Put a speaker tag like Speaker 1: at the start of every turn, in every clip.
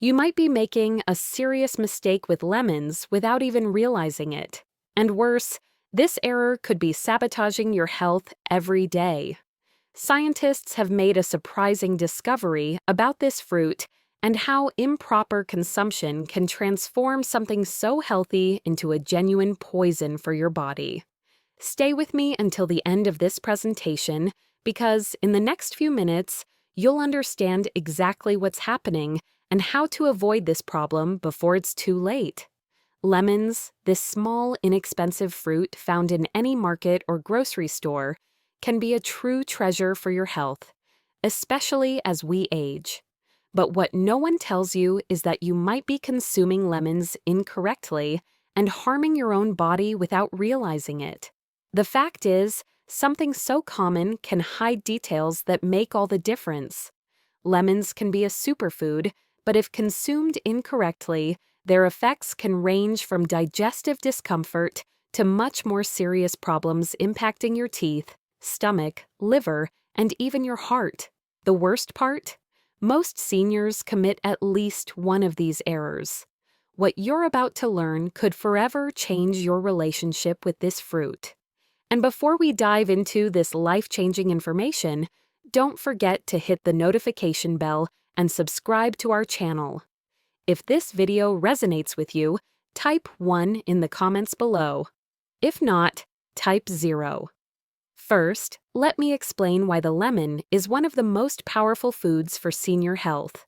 Speaker 1: You might be making a serious mistake with lemons without even realizing it. And worse, this error could be sabotaging your health every day. Scientists have made a surprising discovery about this fruit and how improper consumption can transform something so healthy into a genuine poison for your body. Stay with me until the end of this presentation because in the next few minutes, you'll understand exactly what's happening and how to avoid this problem before it's too late. Lemons, this small, inexpensive fruit found in any market or grocery store, can be a true treasure for your health, especially as we age. But what no one tells you is that you might be consuming lemons incorrectly and harming your own body without realizing it. The fact is, something so common can hide details that make all the difference. Lemons can be a superfood, but if consumed incorrectly, their effects can range from digestive discomfort to much more serious problems impacting your teeth, stomach, liver, and even your heart. The worst part? Most seniors commit at least one of these errors. What you're about to learn could forever change your relationship with this fruit. And before we dive into this life-changing information, don't forget to hit the notification bell and subscribe to our channel. If this video resonates with you, type 1 in the comments below. If not, type 0. First, let me explain why the lemon is one of the most powerful foods for senior health.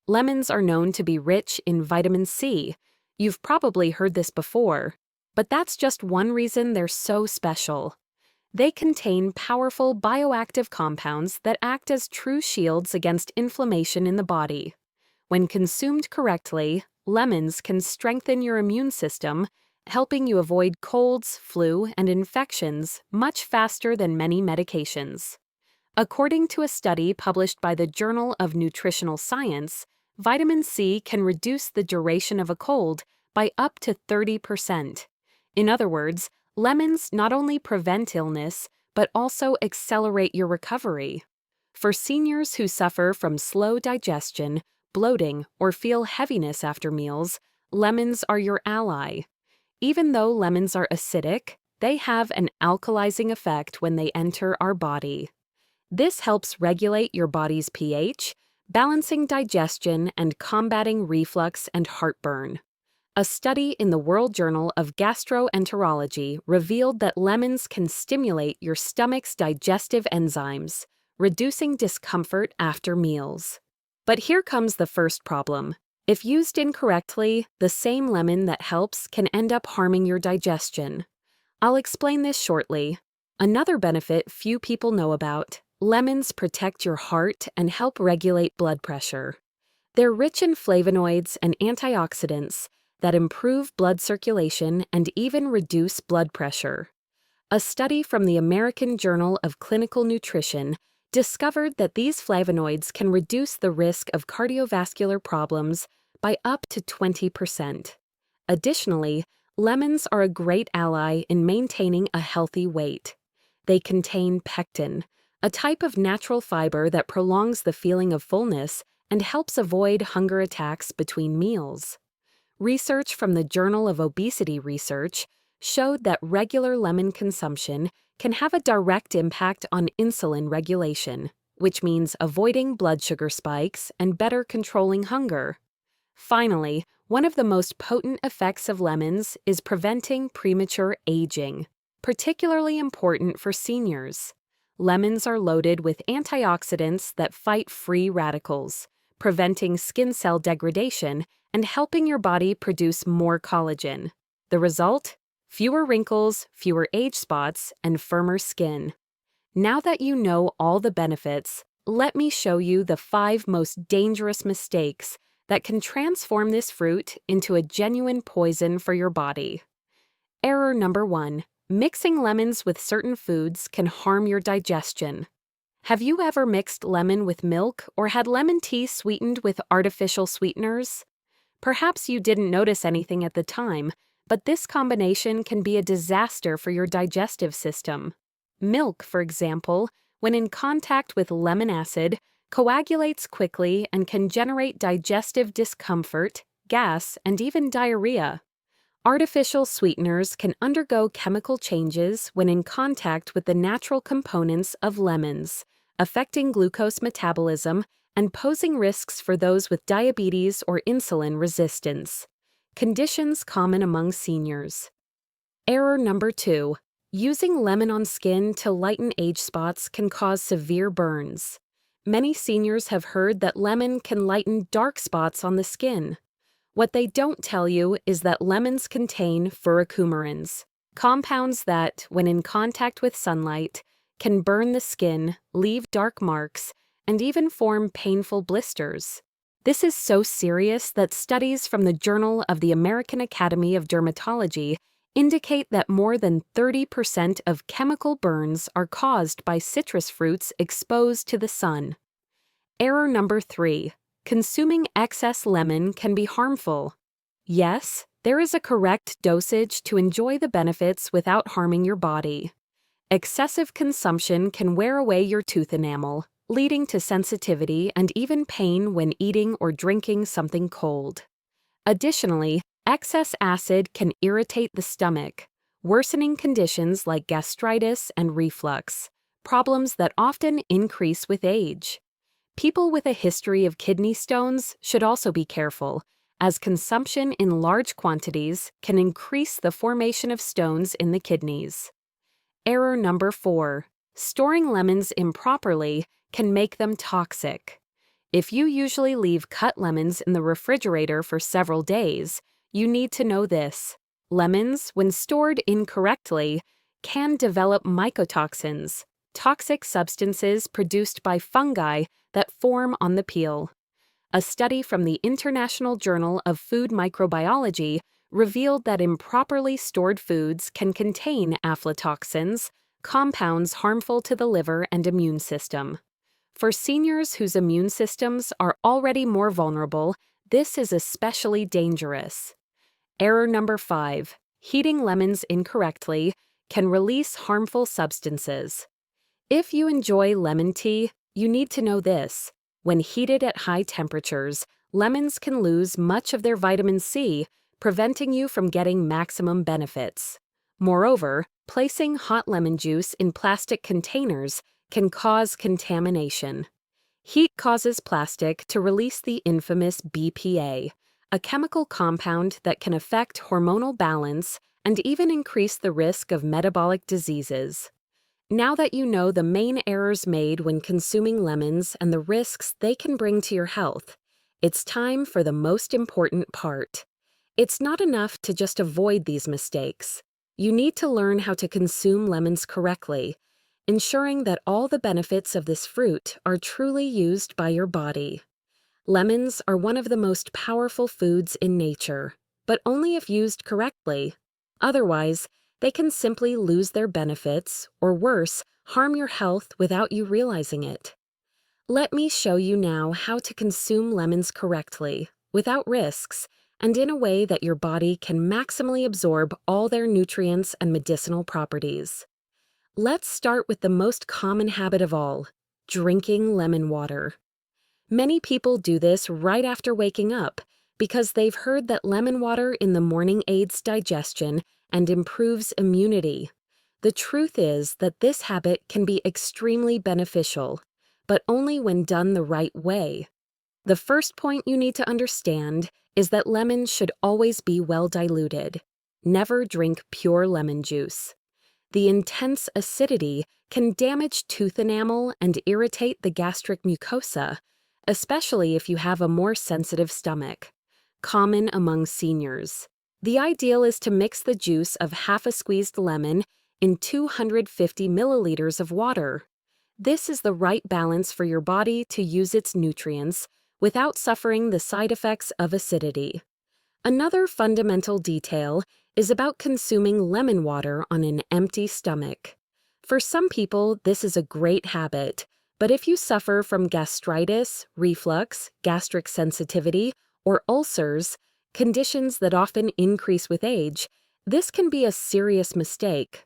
Speaker 1: Lemons are known to be rich in vitamin C. You've probably heard this before, but that's just one reason they're so special. They contain powerful bioactive compounds that act as true shields against inflammation in the body. When consumed correctly, lemons can strengthen your immune system, helping you avoid colds, flu, and infections much faster than many medications. According to a study published by the Journal of Nutritional Science, vitamin C can reduce the duration of a cold by up to 30%. In other words, lemons not only prevent illness, but also accelerate your recovery. For seniors who suffer from slow digestion, bloating, or feel heaviness after meals, lemons are your ally. Even though lemons are acidic, they have an alkalizing effect when they enter our body. This helps regulate your body's pH, balancing digestion and combating reflux and heartburn. A study in the World Journal of Gastroenterology revealed that lemons can stimulate your stomach's digestive enzymes, reducing discomfort after meals. But here comes the first problem. If used incorrectly, the same lemon that helps can end up harming your digestion. I'll explain this shortly. Another benefit few people know about: lemons protect your heart and help regulate blood pressure. They're rich in flavonoids and antioxidants that improve blood circulation and even reduce blood pressure. A study from the American Journal of Clinical Nutrition discovered that these flavonoids can reduce the risk of cardiovascular problems by up to 20%. Additionally, lemons are a great ally in maintaining a healthy weight. They contain pectin, a type of natural fiber that prolongs the feeling of fullness and helps avoid hunger attacks between meals. Research from the Journal of Obesity Research showed that regular lemon consumption can have a direct impact on insulin regulation, which means avoiding blood sugar spikes and better controlling hunger. Finally, one of the most potent effects of lemons is preventing premature aging, particularly important for seniors. Lemons are loaded with antioxidants that fight free radicals, preventing skin cell degradation and helping your body produce more collagen. The result? Fewer wrinkles, fewer age spots, and firmer skin. Now that you know all the benefits, let me show you the 5 most dangerous mistakes that can transform this fruit into a genuine poison for your body. Error number 1. Mixing lemons with certain foods can harm your digestion. Have you ever mixed lemon with milk or had lemon tea sweetened with artificial sweeteners? Perhaps you didn't notice anything at the time, but this combination can be a disaster for your digestive system. Milk, for example, when in contact with lemon acid, coagulates quickly and can generate digestive discomfort, gas, and even diarrhea. Artificial sweeteners can undergo chemical changes when in contact with the natural components of lemons, affecting glucose metabolism and posing risks for those with diabetes or insulin resistance. Conditions common among seniors. Error number 2. Using lemon on skin to lighten age spots can cause severe burns. Many seniors have heard that lemon can lighten dark spots on the skin. What they don't tell you is that lemons contain furocoumarins, compounds that, when in contact with sunlight, can burn the skin, leave dark marks, and even form painful blisters. This is so serious that studies from the Journal of the American Academy of Dermatology indicate that more than 30% of chemical burns are caused by citrus fruits exposed to the sun. Error number 3. Consuming excess lemon can be harmful. Yes, there is a correct dosage to enjoy the benefits without harming your body. Excessive consumption can wear away your tooth enamel, leading to sensitivity and even pain when eating or drinking something cold. Additionally, excess acid can irritate the stomach, worsening conditions like gastritis and reflux, problems that often increase with age. People with a history of kidney stones should also be careful, as consumption in large quantities can increase the formation of stones in the kidneys. Error number 4. Storing lemons improperly can make them toxic. If you usually leave cut lemons in the refrigerator for several days, you need to know this. Lemons, when stored incorrectly, can develop mycotoxins, toxic substances produced by fungi that form on the peel. A study from the International Journal of Food Microbiology revealed that improperly stored foods can contain aflatoxins, compounds harmful to the liver and immune system. For seniors whose immune systems are already more vulnerable, this is especially dangerous. Error number 5. Heating lemons incorrectly can release harmful substances. If you enjoy lemon tea, you need to know this. When heated at high temperatures, lemons can lose much of their vitamin C, preventing you from getting maximum benefits. Moreover, placing hot lemon juice in plastic containers can cause contamination. Heat causes plastic to release the infamous BPA, a chemical compound that can affect hormonal balance and even increase the risk of metabolic diseases. Now that you know the main errors made when consuming lemons and the risks they can bring to your health, it's time for the most important part. It's not enough to just avoid these mistakes. You need to learn how to consume lemons correctly, ensuring that all the benefits of this fruit are truly used by your body. Lemons are one of the most powerful foods in nature, but only if used correctly. Otherwise, they can simply lose their benefits, or worse, harm your health without you realizing it. Let me show you now how to consume lemons correctly, without risks, and in a way that your body can maximally absorb all their nutrients and medicinal properties. Let's start with the most common habit of all, drinking lemon water. Many people do this right after waking up because they've heard that lemon water in the morning aids digestion and improves immunity. The truth is that this habit can be extremely beneficial, but only when done the right way. The first point you need to understand is that lemons should always be well diluted. Never drink pure lemon juice. The intense acidity can damage tooth enamel and irritate the gastric mucosa, especially if you have a more sensitive stomach. Common among seniors. The ideal is to mix the juice of half a squeezed lemon in 250 milliliters of water. This is the right balance for your body to use its nutrients without suffering the side effects of acidity. Another fundamental detail is about consuming lemon water on an empty stomach. For some people, this is a great habit, but if you suffer from gastritis, reflux, gastric sensitivity, or ulcers, conditions that often increase with age, this can be a serious mistake.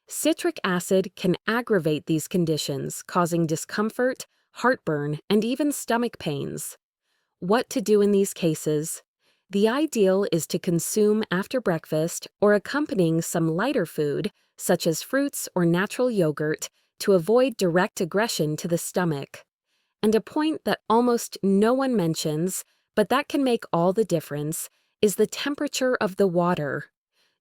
Speaker 1: Citric acid can aggravate these conditions, causing discomfort, heartburn, and even stomach pains. What to do in these cases? The ideal is to consume after breakfast or accompanying some lighter food, such as fruits or natural yogurt, to avoid direct aggression to the stomach. And a point that almost no one mentions, but that can make all the difference, is the temperature of the water.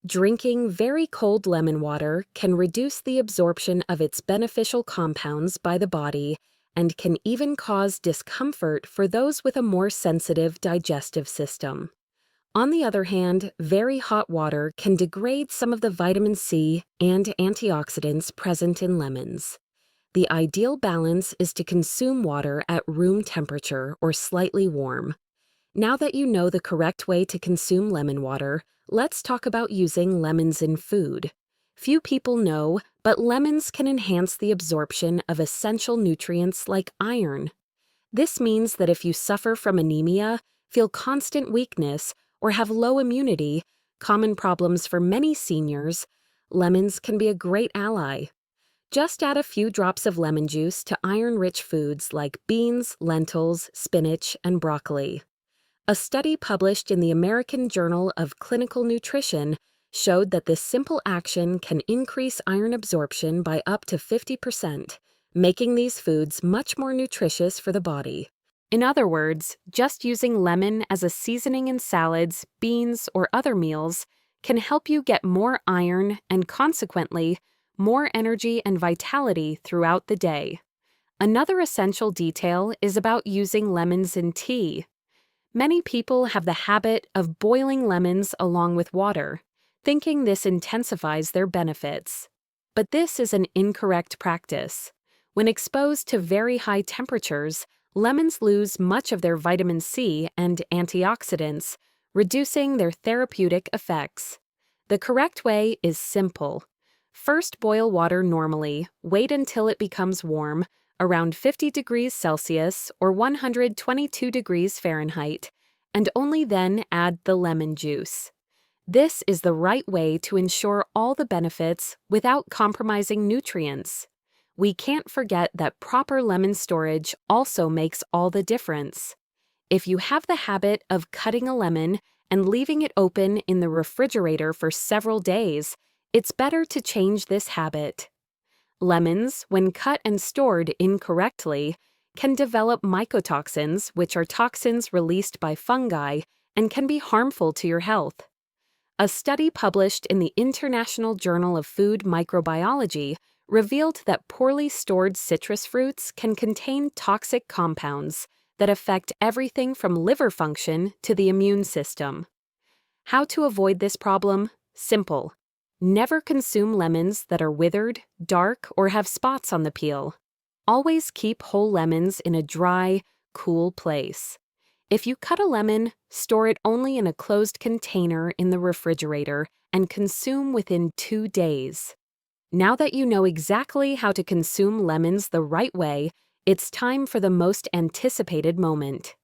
Speaker 1: Drinking very cold lemon water can reduce the absorption of its beneficial compounds by the body and can even cause discomfort for those with a more sensitive digestive system. On the other hand, very hot water can degrade some of the vitamin C and antioxidants present in lemons. The ideal balance is to consume water at room temperature or slightly warm. Now that you know the correct way to consume lemon water, let's talk about using lemons in food. Few people know, but lemons can enhance the absorption of essential nutrients like iron. This means that if you suffer from anemia, feel constant weakness, or have low immunity, common problems for many seniors, lemons can be a great ally. Just add a few drops of lemon juice to iron-rich foods like beans, lentils, spinach, and broccoli. A study published in the American Journal of Clinical Nutrition showed that this simple action can increase iron absorption by up to 50%, making these foods much more nutritious for the body. In other words, just using lemon as a seasoning in salads, beans, or other meals can help you get more iron and, consequently, more energy and vitality throughout the day. Another essential detail is about using lemons in tea. Many people have the habit of boiling lemons along with water, thinking this intensifies their benefits. But this is an incorrect practice. When exposed to very high temperatures, lemons lose much of their vitamin C and antioxidants, reducing their therapeutic effects. The correct way is simple. First, boil water normally, wait until it becomes warm, around 50 degrees Celsius or 122 degrees Fahrenheit, and only then add the lemon juice. This is the right way to ensure all the benefits without compromising nutrients. We can't forget that proper lemon storage also makes all the difference. If you have the habit of cutting a lemon and leaving it open in the refrigerator for several days, it's better to change this habit. Lemons, when cut and stored incorrectly, can develop mycotoxins, which are toxins released by fungi and can be harmful to your health. A study published in the International Journal of Food Microbiology revealed that poorly stored citrus fruits can contain toxic compounds that affect everything from liver function to the immune system. How to avoid this problem? Simple. Never consume lemons that are withered, dark, or have spots on the peel. Always keep whole lemons in a dry, cool place. If you cut a lemon, store it only in a closed container in the refrigerator and consume within 2 days. Now that you know exactly how to consume lemons the right way, it's time for the most anticipated moment.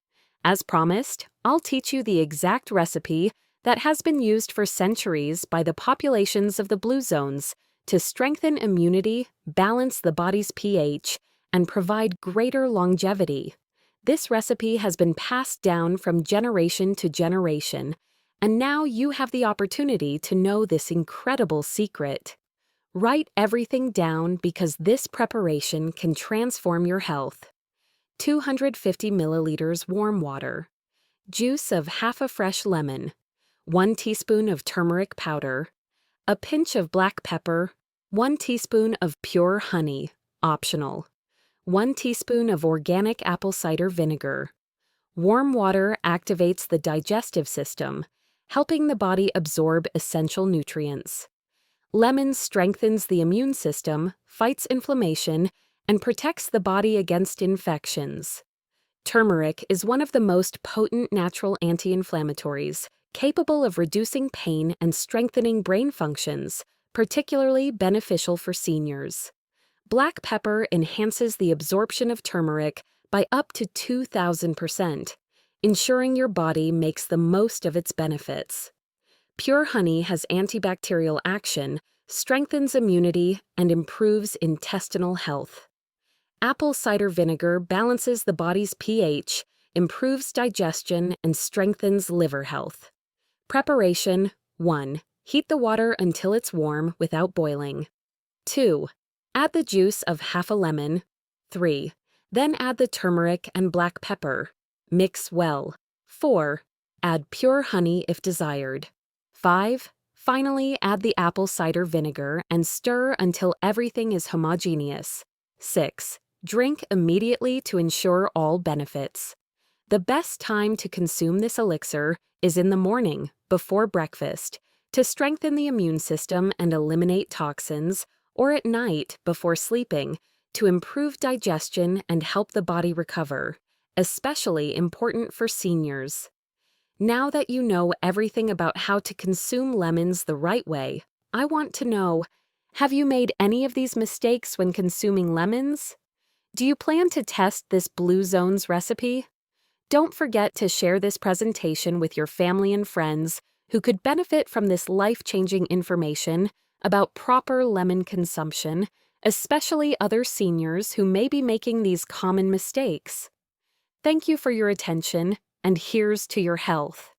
Speaker 1: As promised, I'll teach you the exact recipe that has been used for centuries by the populations of the blue zones to strengthen immunity, balance the body's pH, and provide greater longevity. This recipe has been passed down from generation to generation, and now you have the opportunity to know this incredible secret. Write everything down because this preparation can transform your health. 250 milliliters warm water. Juice of half a fresh lemon. 1 teaspoon of turmeric powder, a pinch of black pepper, 1 teaspoon of pure honey, optional, 1 teaspoon of organic apple cider vinegar. Warm water activates the digestive system, helping the body absorb essential nutrients. Lemon strengthens the immune system, fights inflammation, and protects the body against infections. Turmeric is one of the most potent natural anti-inflammatories, capable of reducing pain and strengthening brain functions, particularly beneficial for seniors. Black pepper enhances the absorption of turmeric by up to 2,000%, ensuring your body makes the most of its benefits. Pure honey has antibacterial action, strengthens immunity, and improves intestinal health. Apple cider vinegar balances the body's pH, improves digestion, and strengthens liver health. Preparation: 1. Heat the water until it's warm without boiling. 2. Add the juice of half a lemon. 3. Then add the turmeric and black pepper. Mix well. 4. Add pure honey if desired. 5. Finally, add the apple cider vinegar and stir until everything is homogeneous. 6. Drink immediately to ensure all benefits. The best time to consume this elixir is in the morning, before breakfast, to strengthen the immune system and eliminate toxins, or at night, before sleeping, to improve digestion and help the body recover, especially important for seniors. Now that you know everything about how to consume lemons the right way, I want to know, have you made any of these mistakes when consuming lemons? Do you plan to test this Blue Zones recipe? Don't forget to share this presentation with your family and friends who could benefit from this life-changing information about proper lemon consumption, especially other seniors who may be making these common mistakes. Thank you for your attention, and here's to your health.